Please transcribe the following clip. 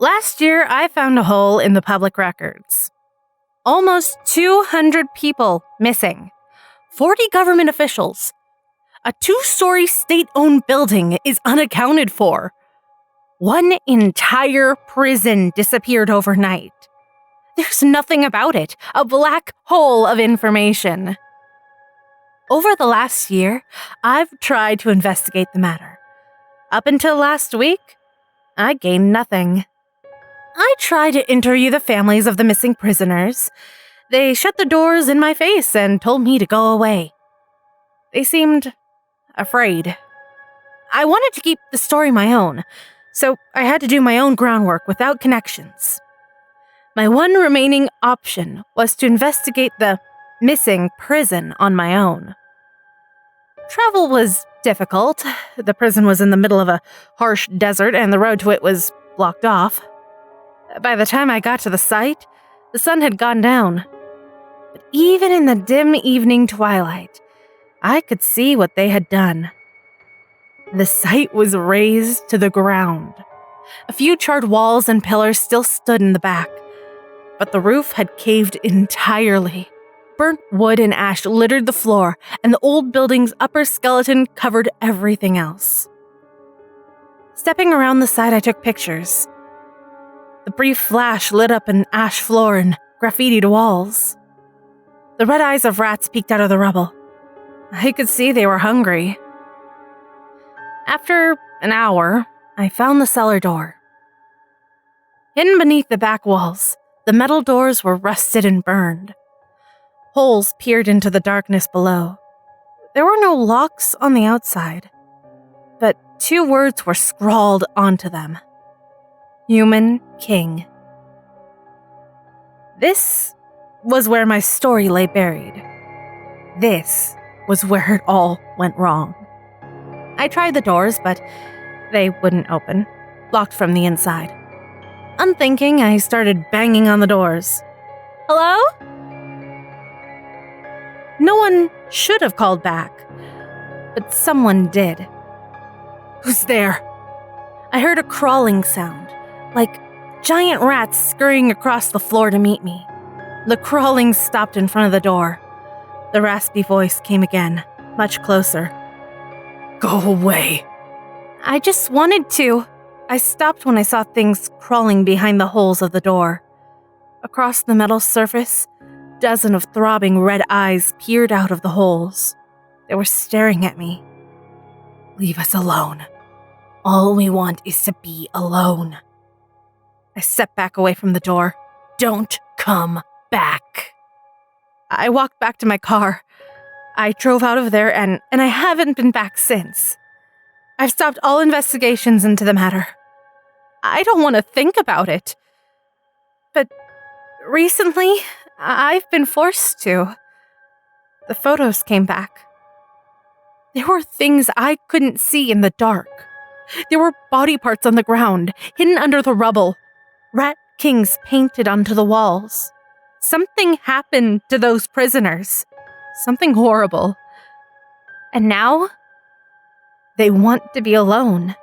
Last year, I found a hole in the public records. Almost 200 people missing. 40 government officials. A 2-story state-owned building is unaccounted for. One entire prison disappeared overnight. There's nothing about it. A black hole of information. Over the last year, I've tried to investigate the matter. Up until last week, I gained nothing. I tried to interview the families of the missing prisoners. They shut the doors in my face and told me to go away. They seemed afraid. I wanted to keep the story my own, so I had to do my own groundwork without connections. My one remaining option was to investigate the missing prison on my own. Travel was difficult. The prison was in the middle of a harsh desert and the road to it was blocked off. By the time I got to the site, the sun had gone down. But even in the dim evening twilight, I could see what they had done. The site was razed to the ground. A few charred walls and pillars still stood in the back, but the roof had caved entirely. Burnt wood and ash littered the floor, and the old building's upper skeleton covered everything else. Stepping around the site, I took pictures. The brief flash lit up an ash floor and graffitied walls. The red eyes of rats peeked out of the rubble. I could see they were hungry. After an hour, I found the cellar door. Hidden beneath the back walls, the metal doors were rusted and burned. Holes peered into the darkness below. There were no locks on the outside, but 2 words were scrawled onto them. Human King. This was where my story lay buried. This was where it all went wrong. I tried the doors, but they wouldn't open, locked from the inside. Unthinking, I started banging on the doors. Hello? No one should have called back, but someone did. Who's there? I heard a crawling sound, like giant rats scurrying across the floor to meet me. The crawling stopped in front of the door. The raspy voice came again, much closer. Go away. I just wanted to. I stopped when I saw things crawling behind the holes of the door. Across the metal surface, dozens of throbbing red eyes peered out of the holes. They were staring at me. Leave us alone. All we want is to be alone. I stepped back away from the door. Don't come back. I walked back to my car. I drove out of there and I haven't been back since. I've stopped all investigations into the matter. I don't want to think about it. But recently, I've been forced to. The photos came back. There were things I couldn't see in the dark. There were body parts on the ground, hidden under the rubble. Rat kings painted onto the walls. Something happened to those prisoners. Something horrible. And now, they want to be alone.